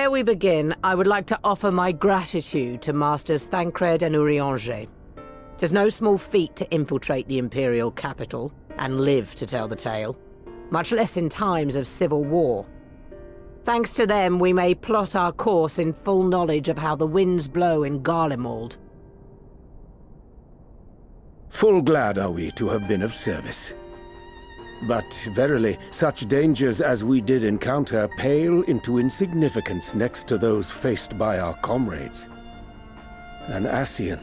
Ere we begin, I would like to offer my gratitude to Masters Thancred and Urianger. 'Tis no small feat to infiltrate the Imperial capital and live to tell the tale, much less in times of civil war. Thanks to them, we may plot our course in full knowledge of how the winds blow in Garlemald. Full glad are we to have been of service. But verily, such dangers as we did encounter pale into insignificance next to those faced by our comrades. An Ascian,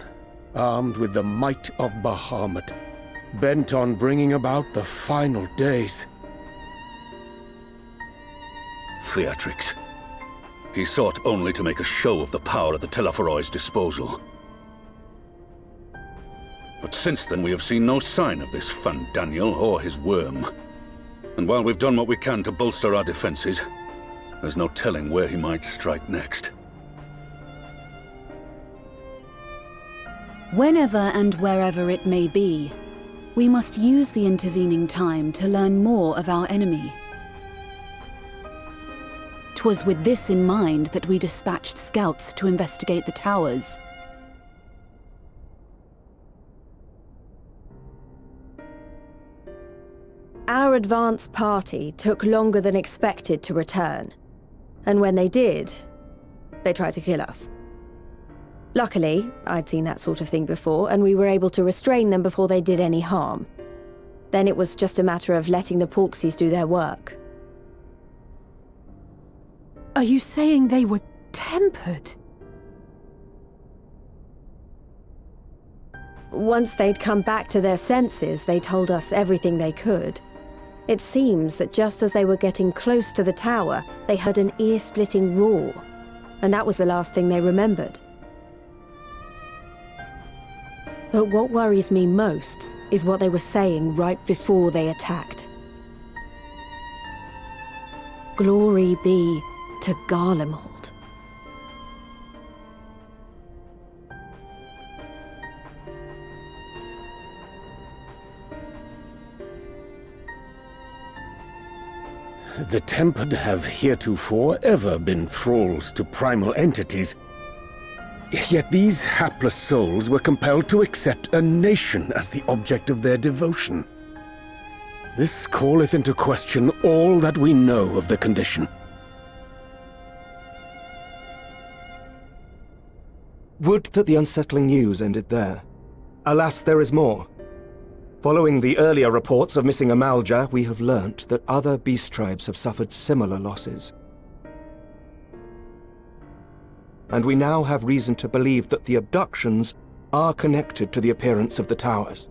armed with the might of Bahamut, bent on bringing about the final days. Theatrics. He sought only to make a show of the power at the Telophoroid's disposal. But since then we have seen no sign of this Fandaniel or his worm. And while we've done what we can to bolster our defenses, there's no telling where he might strike next. Whenever and wherever it may be, we must use the intervening time to learn more of our enemy. 'Twas with this in mind that we dispatched scouts to investigate the towers. Our advance party took longer than expected to return, and when they did, they tried to kill us. Luckily, I'd seen that sort of thing before, and we were able to restrain them before they did any harm. Then it was just a matter of letting the Porksies do their work. Are you saying they were tempered? Once they'd come back to their senses, they told us everything they could. It seems that just as they were getting close to the tower, they heard an ear-splitting roar, and that was the last thing they remembered. But what worries me most is what they were saying right before they attacked. Glory be to Garlemald. The Tempered have heretofore ever been thralls to primal entities. Yet these hapless souls were compelled to accept a nation as the object of their devotion. This calleth into question all that we know of the condition. Would that the unsettling news ended there. Alas, there is more. Following the earlier reports of missing Amalja, we have learnt that other beast tribes have suffered similar losses. And we now have reason to believe that the abductions are connected to the appearance of the towers.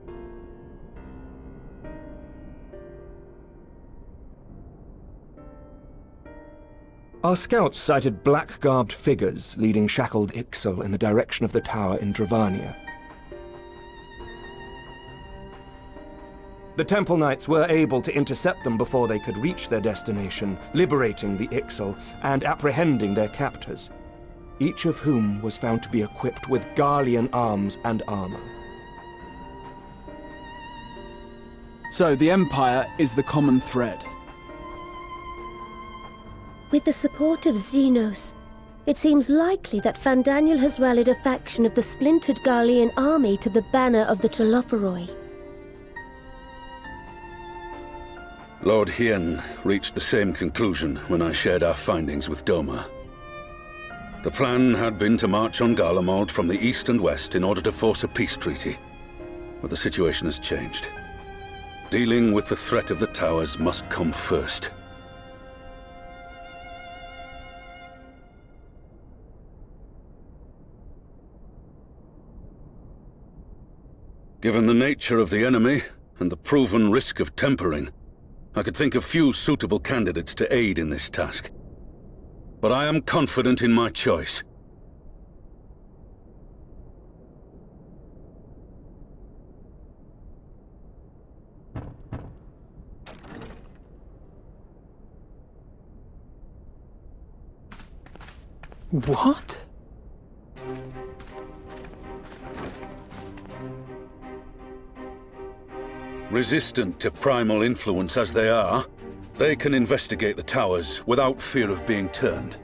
Our scouts sighted black-garbed figures leading shackled Ixal in the direction of the tower in Dravania. The Temple Knights were able to intercept them before they could reach their destination, liberating the Ixal and apprehending their captors, each of whom was found to be equipped with Garlean arms and armor. So the Empire is the common thread. With the support of Xenos, it seems likely that Fandaniel has rallied a faction of the splintered Garlean army to the banner of the Telophoroi. Lord Hien reached the same conclusion when I shared our findings with Doma. The plan had been to march on Garlemald from the east and west in order to force a peace treaty. But the situation has changed. Dealing with the threat of the towers must come first. Given the nature of the enemy and the proven risk of tempering, I could think of few suitable candidates to aid in this task. But I am confident in my choice. What? Resistant to primal influence as they are, they can investigate the towers without fear of being turned.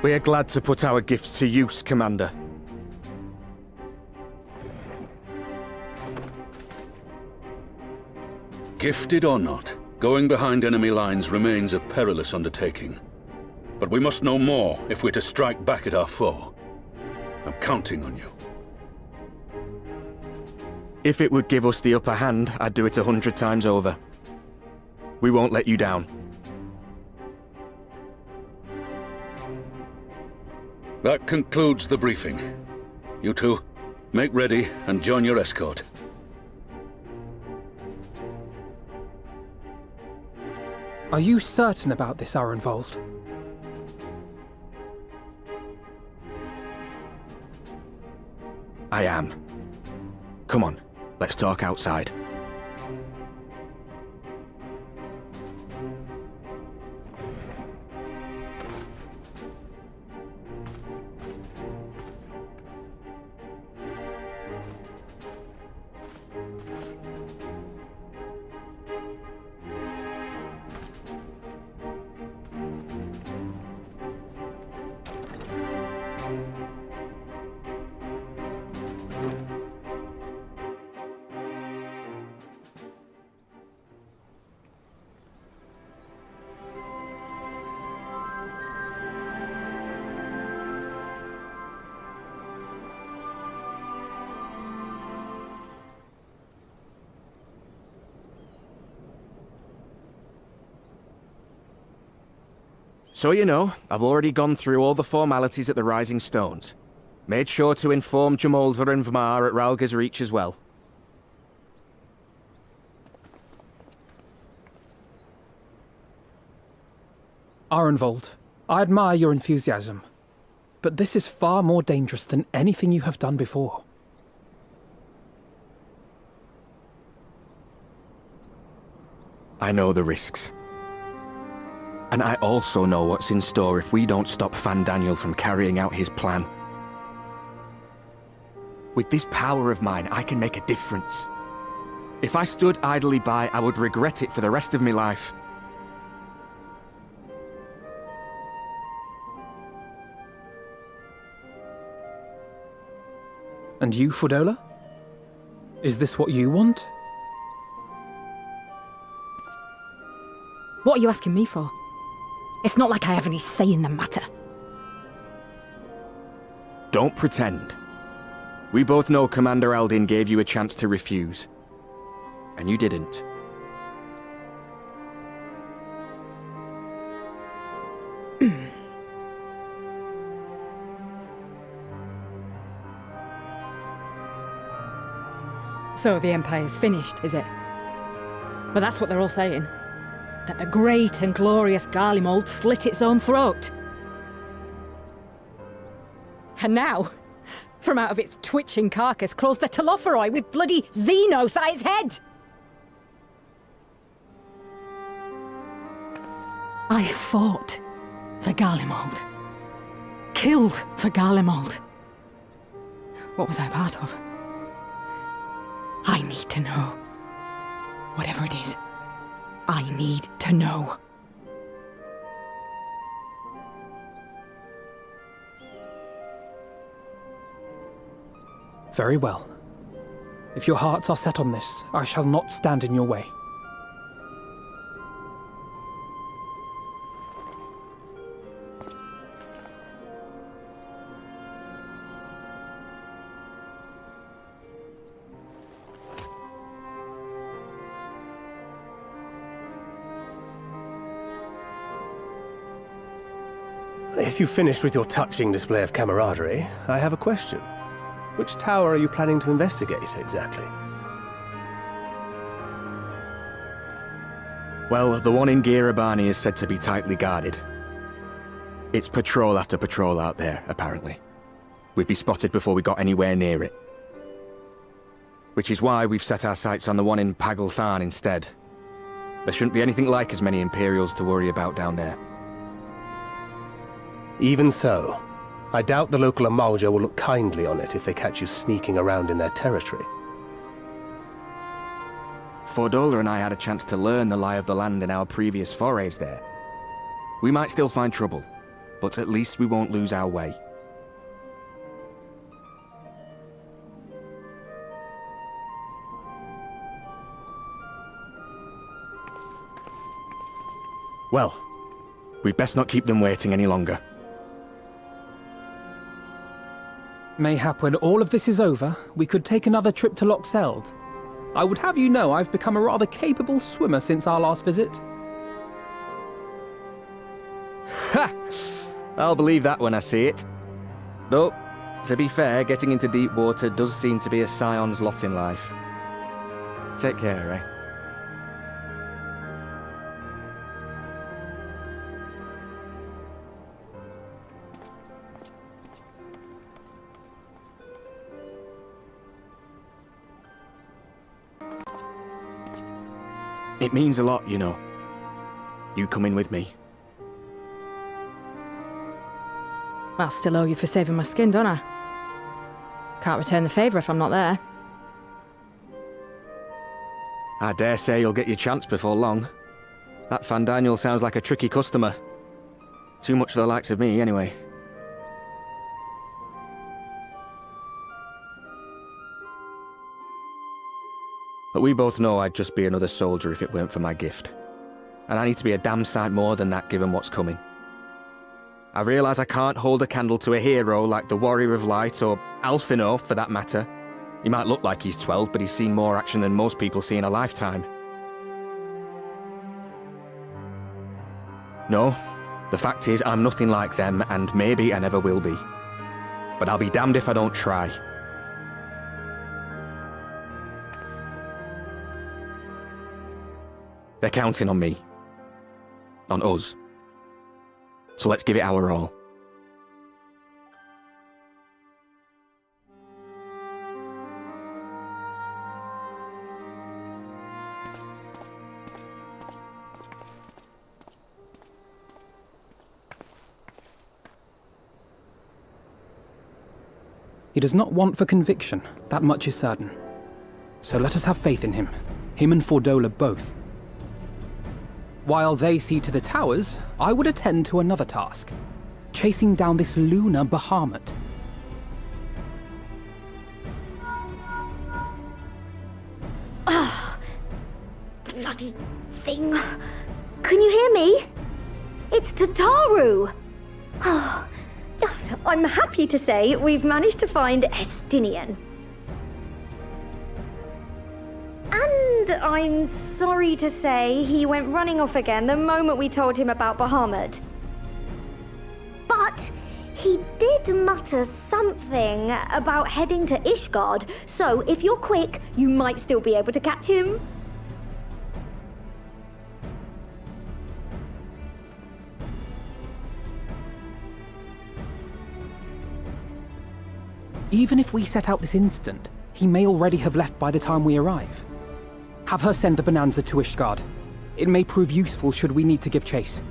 We are glad to put our gifts to use, Commander. Gifted or not, going behind enemy lines remains a perilous undertaking. But we must know more if we're to strike back at our foe. I'm counting on you. If it would give us the upper hand, I'd do it 100 times over. We won't let you down. That concludes the briefing. You two, make ready and join your escort. Are you certain about this, Arenvold? I am. Come on, let's talk outside. So you know, I've already gone through all the formalities at the Rising Stones. Made sure to inform Jamoldva and Vmar at Ralga's Reach as well. Arenvold, I admire your enthusiasm, but this is far more dangerous than anything you have done before. I know the risks. And I also know what's in store if we don't stop Fandaniel from carrying out his plan. With this power of mine, I can make a difference. If I stood idly by, I would regret it for the rest of my life. And you, Fudola? Is this what you want? What are you asking me for? It's not like I have any say in the matter. Don't pretend. We both know Commander Eldin gave you a chance to refuse. And you didn't. So the Empire's finished, is it? Well, that's what they're all saying. That the great and glorious Garlemald slit its own throat. And now, from out of its twitching carcass crawls the Telophoroi with bloody Xenos at its head! I fought for Garlemald. Killed for Garlemald. What was I part of? I need to know. Whatever it is, I need to know. Very well. If your hearts are set on this, I shall not stand in your way. If you've finished with your touching display of camaraderie, I have a question. Which tower are you planning to investigate, exactly? Well, the one in Girabani is said to be tightly guarded. It's patrol after patrol out there, apparently. We'd be spotted before we got anywhere near it. Which is why we've set our sights on the one in Pagalthan instead. There shouldn't be anything like as many Imperials to worry about down there. Even so, I doubt the local Amalja will look kindly on it if they catch you sneaking around in their territory. Fordola and I had a chance to learn the lie of the land in our previous forays there. We might still find trouble, but at least we won't lose our way. Well, we'd best not keep them waiting any longer. Mayhap when all of this is over, we could take another trip to Loxeld. I would have you know I've become a rather capable swimmer since our last visit. Ha! I'll believe that when I see it. Though, to be fair, getting into deep water does seem to be a scion's lot in life. Take care, eh? It means a lot, you know. You coming with me. Well, still owe you for saving my skin, don't I? Can't return the favour if I'm not there. I dare say you'll get your chance before long. That Fandaniel sounds like a tricky customer. Too much for the likes of me, anyway. But we both know I'd just be another soldier if it weren't for my gift. And I need to be a damn sight more than that given what's coming. I realise I can't hold a candle to a hero like the Warrior of Light, or Alphino for that matter. He might look like he's 12, but he's seen more action than most people see in a lifetime. No, the fact is I'm nothing like them, and maybe I never will be. But I'll be damned if I don't try. They're counting on me. On us. So let's give it our all. He does not want for conviction, that much is certain. So let us have faith in him and Fordola both. While they see to the towers, I would attend to another task. Chasing down this lunar Bahamut. Ah, bloody thing. Can you hear me? It's Tataru. Oh, I'm happy to say we've managed to find Estinian. And I'm sorry to say he went running off again the moment we told him about Bahamut. But he did mutter something about heading to Ishgard, so if you're quick, you might still be able to catch him. Even if we set out this instant, he may already have left by the time we arrive. Have her send the Bonanza to Ishgard. It may prove useful should we need to give chase.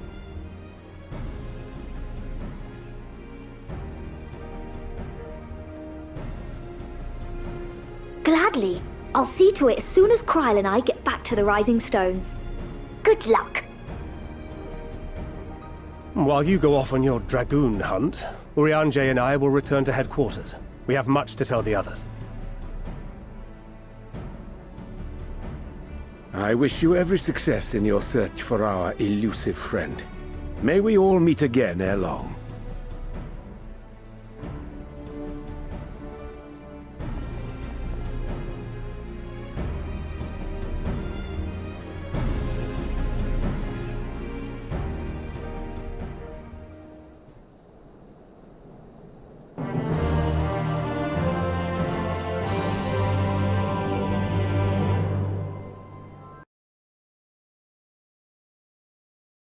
Gladly. I'll see to it as soon as Kryl and I get back to the Rising Stones. Good luck. While you go off on your dragoon hunt, Urianger and I will return to headquarters. We have much to tell the others. I wish you every success in your search for our elusive friend. May we all meet again ere long.